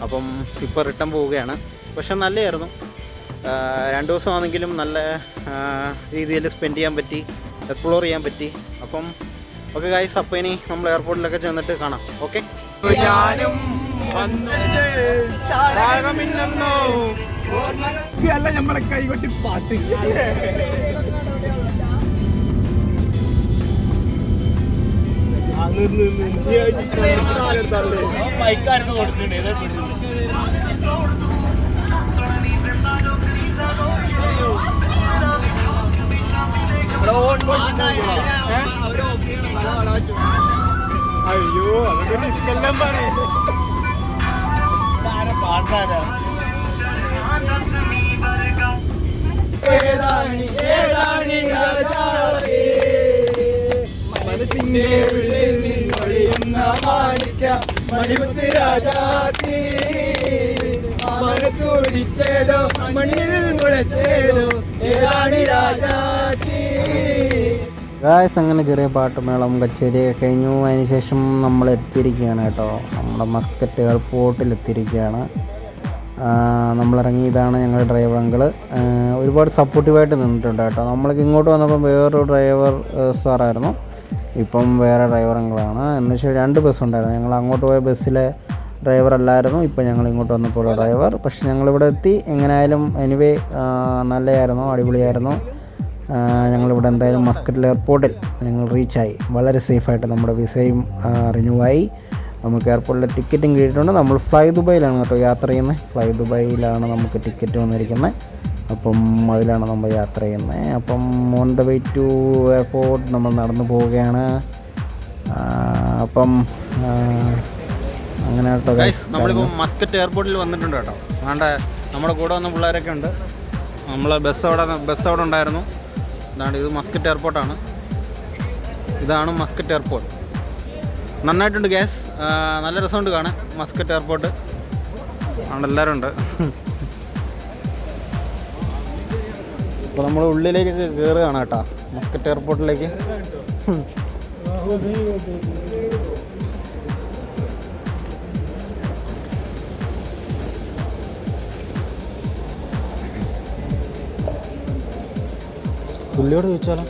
അപ്പം ഇപ്പോൾ റിട്ടേൺ പോവുകയാണ്. പക്ഷെ നല്ലതായിരുന്നു. 2 ദിവസമാണെങ്കിലും നല്ല രീതിയിൽ സ്പെൻഡ് ചെയ്യാൻ പറ്റി, എക്സ്പ്ലോർ ചെയ്യാൻ പറ്റി. അപ്പം ഓക്കെ ഗൈസ്, അപ്പോൾ ഇനി നമ്മൾ എയർപോർട്ടിലൊക്കെ ചെന്നിട്ട് കാണാം. ഓക്കെ, നമ്മളെ കൈകൊട്ടി പാട്ട് മൈക്കാരന് കൊടുത്തിട്ടുണ്ട്. അയ്യോ അതൊക്കെ നിഷ്കല്ലം പറയും. പാട്ടാരാ മനസ്സിന്റെ ഉള്ളിൽ നിന്നൊഴിയുന്ന മാണിക്ക മണിമുത്ത് രാജാത്തി മനത്തുടിച്ചേതോ മണ്ണിൽ മുളച്ചേതോ ഏതാണ് രാജാത്തി. ഗായ്സ്, അങ്ങനെ ചെറിയ പാട്ടുമേളം കച്ചേരിയൊക്കെ കഴിഞ്ഞു. അതിനുശേഷം നമ്മൾ എത്തിയിരിക്കുകയാണ് കേട്ടോ, നമ്മുടെ മസ്കറ്റ് എയർപോർട്ടിലെത്തിയിരിക്കുകയാണ്. നമ്മളിറങ്ങി. ഇതാണ് ഞങ്ങളുടെ ഡ്രൈവർ അങ്കിൾ. ഒരുപാട് സപ്പോർട്ടീവായിട്ട് നിന്നിട്ടുണ്ട് കേട്ടോ. നമ്മൾക്ക് ഇങ്ങോട്ട് വന്നപ്പോൾ വേറൊരു ഡ്രൈവർ സാറായിരുന്നു, ഇപ്പം വേറെ ഡ്രൈവർ അങ്കിളാണ്. എന്ന് വെച്ചാൽ 2 ബസ്സുണ്ടായിരുന്നു. ഞങ്ങൾ അങ്ങോട്ട് പോയ ബസ്സിലെ ഡ്രൈവർ അല്ലായിരുന്നു ഇപ്പം ഞങ്ങൾ ഇങ്ങോട്ട് വന്നപ്പോൾ ഡ്രൈവർ. പക്ഷെ ഞങ്ങളിവിടെ എത്തി. എങ്ങനെയായാലും എനിവേ നല്ലതായിരുന്നു, അടിപൊളിയായിരുന്നു. ഞങ്ങളിവിടെ എന്തായാലും മസ്കറ്റ് എയർപോർട്ടിൽ ഞങ്ങൾ റീച്ചായി. വളരെ സേഫായിട്ട് നമ്മുടെ വിസയും റിന്യൂ ആയി. നമുക്ക് എയർപോർട്ടിലെ ടിക്കറ്റും കിട്ടിയിട്ടുണ്ട്. നമ്മൾ ഫ്ലൈ ദുബായിലാണ് കേട്ടോ യാത്ര ചെയ്യുന്നത്. ഫ്ലൈ ദുബായിലാണ് നമുക്ക് ടിക്കറ്റ് വന്നിരിക്കുന്നത്. അപ്പം അതിലാണ് നമ്മൾ യാത്ര ചെയ്യുന്നത്. അപ്പം on the way to airport നമ്മൾ നടന്നു പോവുകയാണ്. അപ്പം അങ്ങനെ കേട്ടോ ഗൈസ്, നമ്മളിപ്പോൾ മസ്കറ്റ് എയർപോർട്ടിൽ വന്നിട്ടുണ്ട് കേട്ടോ. അതുകൊണ്ട് നമ്മുടെ കൂടെ വന്ന പിള്ളേരൊക്കെ ഉണ്ട്. നമ്മളെ ബസ് അവിടെ ഉണ്ടായിരുന്നു. ഇതാണ്, ഇത് മസ്കറ്റ് എയർപോർട്ടാണ്. ഇതാണ് മസ്കറ്റ് എയർപോർട്ട്. നന്നായിട്ടുണ്ട് ഗ്യാസ്, നല്ല രസമുണ്ട് കാണാൻ മസ്കറ്റ് എയർപോർട്ട്. അവിടെ എല്ലാവരും ഉണ്ട്. അപ്പോൾ നമ്മൾ ഉള്ളിലേക്ക് കയറുകയാണ് കേട്ടോ, മസ്കറ്റ് എയർപോർട്ടിലേക്ക്. പുള്ളിയോട് ചോദിച്ചാലോ?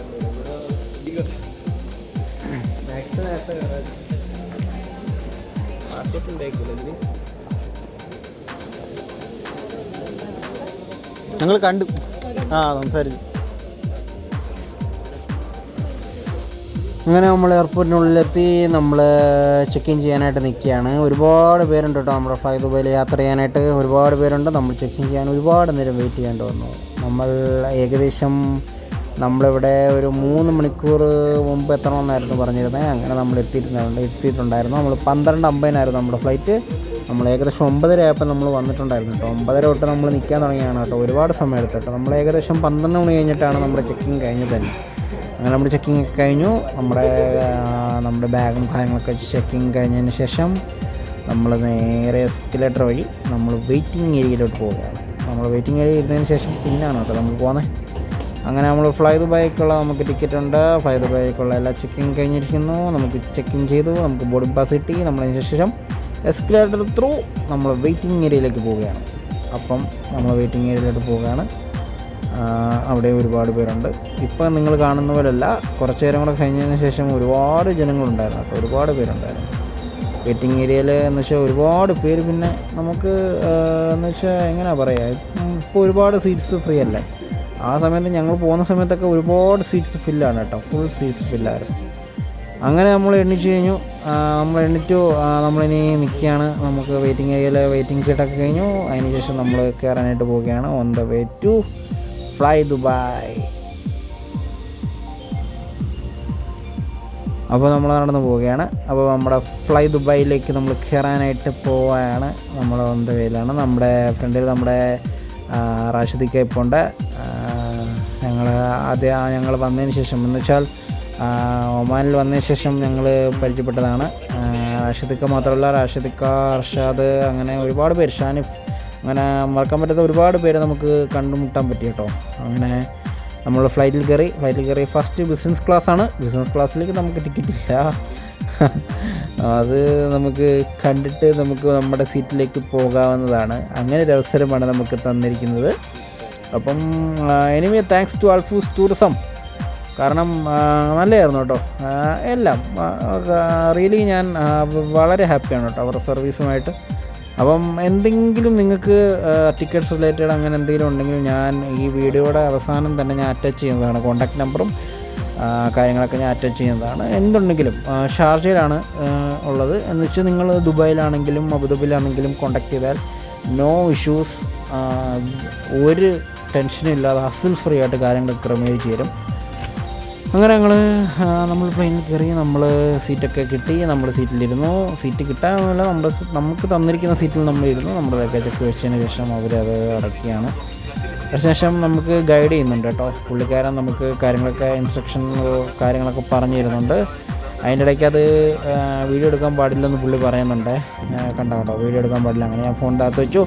ഞങ്ങൾ കണ്ടു, സംസാരിച്ചു. അങ്ങനെ നമ്മൾ എയർപോർട്ടിനുള്ളിലെത്തി. നമ്മൾ ചെക്ക് ഇൻ ചെയ്യാനായിട്ട് നിൽക്കുകയാണ്. ഒരുപാട് പേരുണ്ട് കേട്ടോ, നമ്മുടെ ഫ്ലൈ ദുബായിൽ യാത്ര ചെയ്യാനായിട്ട് ഒരുപാട് പേരുണ്ട്. നമ്മൾ ചെക്ക് ഇൻ ചെയ്യാൻ ഒരുപാട് നേരം വെയിറ്റ് ചെയ്യേണ്ടി വന്നു. നമ്മൾ ഏകദേശം നമ്മളിവിടെ ഒരു 3 മണിക്കൂർ മുമ്പ് എത്തണമെന്നായിരുന്നു പറഞ്ഞിരുന്നത്. അങ്ങനെ നമ്മൾ എത്തിയിട്ടുണ്ടായിരുന്നു. നമ്മൾ 12:50 നമ്മുടെ ഫ്ലൈറ്റ്. നമ്മൾ ഏകദേശം 9:30 ആയപ്പോൾ നമ്മൾ വന്നിട്ടുണ്ടായിരുന്നു കേട്ടോ. 9:30 തൊട്ട് നമ്മൾ നിൽക്കാൻ തുടങ്ങിയാണ് കേട്ടോ. ഒരുപാട് സമയം എടുത്തു കേട്ടോ. നമ്മൾ ഏകദേശം 12 മണി കഴിഞ്ഞിട്ടാണ് നമ്മുടെ ചെക്കിങ് കഴിഞ്ഞത് തന്നെ. അങ്ങനെ നമ്മുടെ ചെക്കിങ് കഴിഞ്ഞു. നമ്മുടെ ബാഗും കാര്യങ്ങളൊക്കെ ചെക്കിങ് കഴിഞ്ഞതിന് ശേഷം നമ്മൾ നേരെ എസ്കലേറ്റർ വഴി നമ്മൾ വെയിറ്റിംഗ് ഏരിയയിലോട്ട് പോവുകയാണ്. നമ്മൾ വെയിറ്റിംഗ് ഏരിയ ഇരുന്നതിന് ശേഷം പിന്നാണ് കേട്ടോ നമ്മൾ പോകുന്നത്. അങ്ങനെ നമ്മൾ ഫ്ലൈ ദുബായിക്കുള്ള നമുക്ക് ടിക്കറ്റ് ഉണ്ട്. ഫ്ലൈ ദുബായിക്കുള്ള എല്ലാ ചെക്കിങ് കഴിഞ്ഞിരിക്കുന്നു. നമുക്ക് ചെക്കിങ് ചെയ്തു, നമുക്ക് ബോർഡിംഗ് പാസ് കിട്ടി. നമ്മളതിന് ശേഷം എസ്കലേറ്റർ ത്രൂ നമ്മൾ വെയിറ്റിംഗ് ഏരിയയിലേക്ക് പോവുകയാണ്. അപ്പം നമ്മൾ വെയിറ്റിംഗ് ഏരിയയിലോട്ട് പോവുകയാണ്. അവിടെ ഒരുപാട് പേരുണ്ട്. ഇപ്പം നിങ്ങൾ കാണുന്ന പോലെയല്ല, കുറച്ച് നേരം കൂടെ കഴിഞ്ഞതിന് ശേഷം ഒരുപാട് ജനങ്ങളുണ്ടായിരുന്നു കേട്ടോ. ഒരുപാട് പേരുണ്ടായിരുന്നു വെയിറ്റിംഗ് ഏരിയയിൽ. എന്ന് വെച്ചാൽ ഒരുപാട് പേര്. പിന്നെ നമുക്ക് എന്ന് വെച്ചാൽ എങ്ങനെയാണ് പറയുക, ഇപ്പോൾ ഒരുപാട് സീറ്റ്സ് ഫ്രീ അല്ലേ. ആ സമയത്ത് ഞങ്ങൾ പോകുന്ന സമയത്തൊക്കെ ഒരുപാട് സീറ്റ്സ് ഫില്ലാണ് കേട്ടോ, ഫുൾ സീറ്റ്സ് ഫില്ലായിരുന്നു. അങ്ങനെ നമ്മൾ എണ്ണിച്ച് കഴിഞ്ഞു. നമ്മളിനി നിൽക്കുകയാണ്. നമുക്ക് വെയിറ്റിംഗ് ഏരിയയിൽ വെയിറ്റിംഗ് സീറ്റൊക്കെ കഴിഞ്ഞു. അതിന് ശേഷം നമ്മൾ കയറാനായിട്ട് പോവുകയാണ്. On the way to fly Dubai. അപ്പോൾ നമ്മൾ നടന്ന് പോവുകയാണ്. അപ്പോൾ നമ്മുടെ ഫ്ലൈ ദുബായിലേക്ക് നമ്മൾ കയറാനായിട്ട് പോവുകയാണ്. നമ്മൾ ഓൺ ദ വേയിലാണ്. നമ്മുടെ ഫ്രണ്ടിൽ നമ്മുടെ റാഷിദിക്ക ഇപ്പോൾ ഉണ്ട്. ഞങ്ങൾ വന്നതിന് ശേഷം എന്ന് വെച്ചാൽ ഒമാനിൽ വന്നതിന് ശേഷം ഞങ്ങൾ പരിചയപ്പെട്ടതാണ്. റാഷിദിക്ക മാത്രമല്ല, റാഷിദിക്ക, അർഷാദ്, അങ്ങനെ ഒരുപാട് പേര്, ഷാനിഫ്, അങ്ങനെ മറക്കാൻ പറ്റാത്ത ഒരുപാട് പേര് നമുക്ക് കണ്ടുമുട്ടാൻ പറ്റി കേട്ടോ. അങ്ങനെ നമ്മൾ ഫ്ലൈറ്റിൽ കയറി ഫസ്റ്റ് ബിസിനസ് ക്ലാസ്സാണ്. ബിസിനസ് ക്ലാസ്സിലേക്ക് നമുക്ക് ടിക്കറ്റ് ഇല്ല. അത് നമുക്ക് കണ്ടിട്ട് നമുക്ക് നമ്മുടെ സീറ്റിലേക്ക് പോകാവുന്നതാണ്. അങ്ങനെ ഒരു അവസരമാണ് നമുക്ക് തന്നിരിക്കുന്നത്. അപ്പം എനിവേ താങ്ക്സ് ടു ആൽഫൂസ് ടൂറിസം. കാരണം നല്ലതായിരുന്നു കേട്ടോ എല്ലാം. റിയലി ഞാൻ വളരെ ഹാപ്പിയാണ് കേട്ടോ അവരുടെ സർവീസുമായിട്ട്. അപ്പം എന്തെങ്കിലും നിങ്ങൾക്ക് ടിക്കറ്റ്സ് റിലേറ്റഡ് അങ്ങനെ എന്തെങ്കിലും ഉണ്ടെങ്കിൽ ഞാൻ ഈ വീഡിയോയുടെ അവസാനം തന്നെ ഞാൻ അറ്റാച്ച് ചെയ്യുന്നതാണ്. കോൺടാക്റ്റ് നമ്പറും കാര്യങ്ങളൊക്കെ ഞാൻ അറ്റാച്ച് ചെയ്യുന്നതാണ്. എന്തുണ്ടെങ്കിലും ഷാർജയിലാണ് ഉള്ളത് എന്ന് വെച്ചാൽ നിങ്ങൾ ദുബായിലാണെങ്കിലും അബുദാബിയിലാണെങ്കിലും കോൺടാക്ട് ചെയ്താൽ നോ ഇഷ്യൂസ്, ഒരു ടെൻഷനും ഇല്ലാതെ ഹസിൽ ഫ്രീ ആയിട്ട് കാര്യങ്ങൾ ക്രമീകരിച്ച് തരും. അങ്ങനെ നമ്മൾ പ്ലെയിനിൽ കയറി, നമ്മൾ സീറ്റൊക്കെ കിട്ടി, നമ്മൾ സീറ്റിലിരുന്നു. സീറ്റ് കിട്ടാനൊന്നുമില്ല, നമുക്ക് തന്നിരിക്കുന്ന സീറ്റിൽ നമ്മളിരുന്നു. നമ്മുടെ ലഗേജൊക്കെ വെച്ചതിന് ശേഷം അവരത് അടക്കിയാണ്. അതിനുശേഷം നമുക്ക് ഗൈഡ് ചെയ്യുന്നുണ്ട് കേട്ടോ പുള്ളിക്കാരൻ. നമുക്ക് കാര്യങ്ങളൊക്കെ ഇൻസ്ട്രക്ഷൻ കാര്യങ്ങളൊക്കെ പറഞ്ഞു തരുന്നുണ്ട്. അതിൻ്റെ ഇടയ്ക്ക് അത് വീഡിയോ എടുക്കാൻ പാടില്ലെന്ന് പുള്ളി പറയുന്നുണ്ട്. കണ്ടോ വീഡിയോ എടുക്കാൻ പാടില്ല. അങ്ങനെ ഞാൻ ഫോൺ താത്ത് വെച്ചു.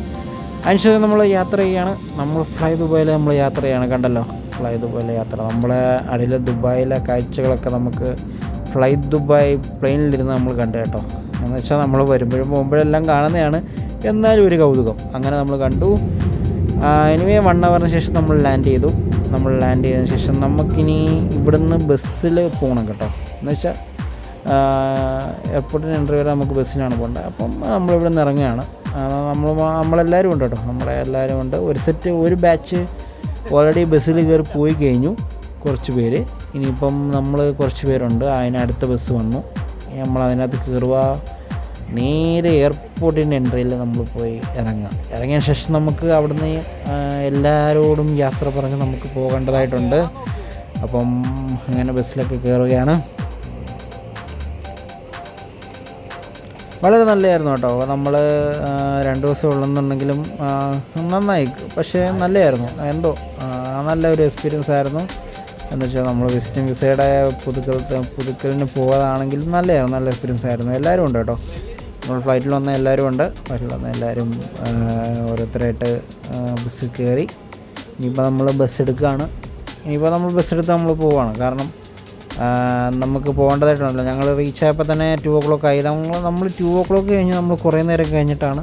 അതിനുശേഷം നമ്മൾ യാത്ര ചെയ്യാണ്. നമ്മൾ ഫ്ലൈ ദുബായിൽ നമ്മൾ യാത്ര ചെയ്യാണ്. കണ്ടല്ലോ ഫ്ലൈ ദുബായിലെ യാത്ര. നമ്മളെ അടിയിൽ ദുബായിലെ കാഴ്ചകളൊക്കെ നമുക്ക് ഫ്ലൈ ദുബായ് പ്ലെയിനിലിരുന്ന് നമ്മൾ കണ്ടു കേട്ടോ. എന്ന് വെച്ചാൽ നമ്മൾ വരുമ്പോഴും പോകുമ്പോഴെല്ലാം കാണുന്നതാണ്, എന്നാലും ഒരു കൗതുകം. അങ്ങനെ നമ്മൾ കണ്ടു. എനിവേ 1 ഹവറിന് ശേഷം നമ്മൾ ലാൻഡ് ചെയ്തു. നമ്മൾ ലാൻഡ് ചെയ്തതിന് ശേഷം നമുക്കിനി ഇവിടുന്ന് ബസ്സിൽ പോകണം കേട്ടോ. എന്ന് വെച്ചാൽ എയർപോർട്ടിന് എൻട്രി വരെ നമുക്ക് ബസ്സിനാണ് പോകേണ്ടത്. അപ്പം നമ്മളിവിടെ നിന്ന് ഇറങ്ങുകയാണ്. നമ്മളെല്ലാവരും ഉണ്ട് കേട്ടോ, എല്ലാവരും ഉണ്ട്. ഒരു ബാച്ച് ഓൾറെഡി ബസ്സിൽ കയറി പോയി കഴിഞ്ഞു, കുറച്ച് പേര്. ഇനിയിപ്പം നമ്മൾ കുറച്ച് പേരുണ്ട്. അതിനടുത്ത ബസ് വന്നു. നമ്മൾ അതിനകത്ത് കയറുക, നേരെ എയർപോർട്ടിൻ്റെ എൻട്രിയിൽ നമ്മൾ പോയി ഇറങ്ങിയ ശേഷം നമുക്ക് അവിടുന്ന് എല്ലാവരോടും യാത്ര പറഞ്ഞ് നമുക്ക് പോകേണ്ടതായിട്ടുണ്ട്. അപ്പം അങ്ങനെ ബസ്സിലൊക്കെ കയറുകയാണ്. വളരെ നല്ലതായിരുന്നു കേട്ടോ. നമ്മൾ 2 ദിവസം ഉള്ളെന്നുണ്ടെങ്കിലും നന്നായി, പക്ഷേ നല്ലതായിരുന്നു. എന്തോ നല്ലൊരു എക്സ്പീരിയൻസ് ആയിരുന്നു. എന്ന് വെച്ചാൽ നമ്മൾ വിസിറ്റിംഗ് വിസയുടെ പുതുക്കലിന് പോകാതാണെങ്കിലും നല്ലതായിരുന്നു, നല്ല എക്സ്പീരിയൻസ് ആയിരുന്നു. എല്ലാവരും ഉണ്ട് കേട്ടോ. നമ്മൾ ഫ്ലൈറ്റിൽ വന്ന എല്ലാവരും ഉണ്ട്. എല്ലാവരും ഓരോരുത്തരായിട്ട് ബസ്സിൽ കയറി. ഇനിയിപ്പോൾ നമ്മൾ ബസ് എടുക്കുകയാണ്. നമ്മൾ നമ്മൾ പോവുകയാണ്. കാരണം നമുക്ക് പോകേണ്ടതായിട്ടുണ്ടല്ലോ. ഞങ്ങൾ റീച്ചായപ്പോൾ തന്നെ 2 o'clock ആയി. നമ്മൾ 2 o'clock കഴിഞ്ഞ് നമ്മൾ കുറേ നേരം കഴിഞ്ഞിട്ടാണ്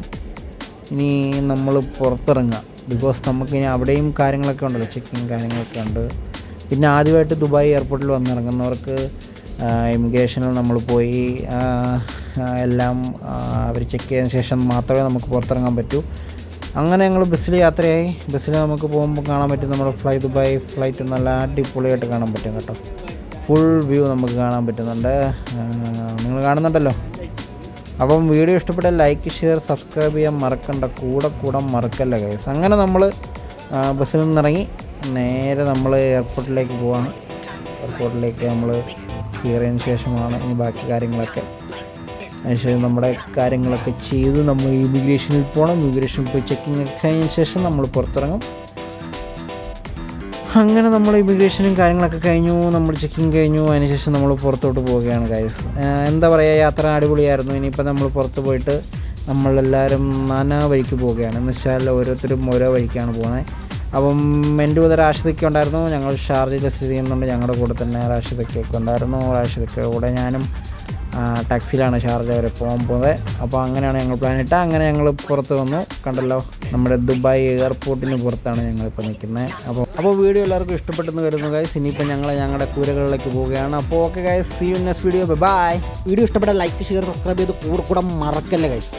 ഇനി നമ്മൾ പുറത്തിറങ്ങുക. ബിക്കോസ് നമുക്കിനി അവിടെയും കാര്യങ്ങളൊക്കെ ഉണ്ടല്ലോ, ചെക്കിങ് കാര്യങ്ങളൊക്കെ ഉണ്ട്. പിന്നെ ആദ്യമായിട്ട് ദുബായ് എയർപോർട്ടിൽ വന്നിറങ്ങുന്നവർക്ക് ഇമിഗ്രേഷനിൽ നമ്മൾ പോയി എല്ലാം അവർ ചെക്ക് ചെയ്തതിന് ശേഷം മാത്രമേ നമുക്ക് പുറത്തിറങ്ങാൻ പറ്റൂ. അങ്ങനെ ഞങ്ങൾ ബസ്സിൽ യാത്രയായി. ബസ്സിൽ നമുക്ക് പോകുമ്പോൾ കാണാൻ പറ്റും നമ്മുടെ ഫ്ലൈ ദുബായ് ഫ്ലൈറ്റ് നല്ല അടിപൊളിയായിട്ട് കാണാൻ പറ്റും കേട്ടോ. ഫുൾ വ്യൂ നമുക്ക് കാണാൻ പറ്റുന്നുണ്ട്. നിങ്ങൾ കാണുന്നുണ്ടല്ലോ. അപ്പം വീഡിയോ ഇഷ്ടപ്പെട്ടാൽ ലൈക്ക്, ഷെയർ, സബ്സ്ക്രൈബ് ചെയ്യാൻ മറക്കണ്ട. കൂടെ മറക്കല്ല ഗൈസ്. അങ്ങനെ നമ്മൾ ബസ്സിൽ നിന്നിറങ്ങി നേരെ നമ്മൾ എയർപോർട്ടിലേക്ക് പോവാണ്. എയർപോർട്ടിലേക്ക് നമ്മൾ കയറിയതിന് ശേഷമാണ് ഇനി ബാക്കി കാര്യങ്ങളൊക്കെ. അതിനുശേഷം നമ്മുടെ കാര്യങ്ങളൊക്കെ ചെയ്ത് നമ്മൾ ഇമിഗ്രേഷനിൽ പോകണം. ഇമിഗ്രേഷനിൽ പോയി ചെക്കിങ് ഒക്കെ കഴിഞ്ഞതിന് ശേഷം നമ്മൾ പുറത്തിറങ്ങും. അങ്ങനെ നമ്മൾ ഇമിഗ്രേഷനും കാര്യങ്ങളൊക്കെ കഴിഞ്ഞു, നമ്മൾ ചെക്കിങ് കഴിഞ്ഞു. അതിനുശേഷം നമ്മൾ പുറത്തോട്ട് പോവുകയാണ് ഗൈസ്. എന്താ പറയുക, യാത്ര അടിപൊളിയായിരുന്നു. ഇനിയിപ്പോൾ നമ്മൾ പുറത്ത് പോയിട്ട് നമ്മളെല്ലാവരും നാനാ വഴിക്ക് പോവുകയാണ്. എന്ന് വെച്ചാൽ ഓരോരുത്തരും ഓരോ വഴിക്കാണ് പോകുന്നത്. അപ്പം എൻ്റെ കൂടെ റാഷിദൊക്കെ ഉണ്ടായിരുന്നു. ഞങ്ങൾ ഷാർജയിൽ സ്ഥിതി ചെയ്യുന്നുണ്ട്. ഞങ്ങളുടെ കൂടെ തന്നെ റാഷിദൊക്കെ ഉണ്ടായിരുന്നു. റാഷിദൊക്കെ കൂടെ ഞാനും ടാക്സിയിലാണ് ഷാർജ വരെ പോകാൻ പോകുന്നത്. അപ്പോൾ അങ്ങനെയാണ് ഞങ്ങൾ പ്ലാൻ ഇട്ടത്. അങ്ങനെ ഞങ്ങൾ പുറത്ത് വന്നു. കണ്ടല്ലോ, നമ്മുടെ ദുബായ് എയർപോർട്ടിന് പുറത്താണ് ഞങ്ങളിപ്പോൾ നിൽക്കുന്നത്. അപ്പോൾ വീഡിയോ എല്ലാവർക്കും ഇഷ്ടപ്പെട്ടെന്ന് വരുന്നു ഗൈസ്. ഇനിയിപ്പോൾ ഞങ്ങളുടെ കൂരകളിലേക്ക് പോവുകയാണ്. അപ്പോൾ okay guys, see you next video. Bye. Video ഇഷ്ടപ്പെട്ട ലൈക്ക്, ഷെയർ, സബ്സ്ക്രൈബ് ചെയ്ത് കൂടെ മറക്കല്ലേ ഗൈസ്.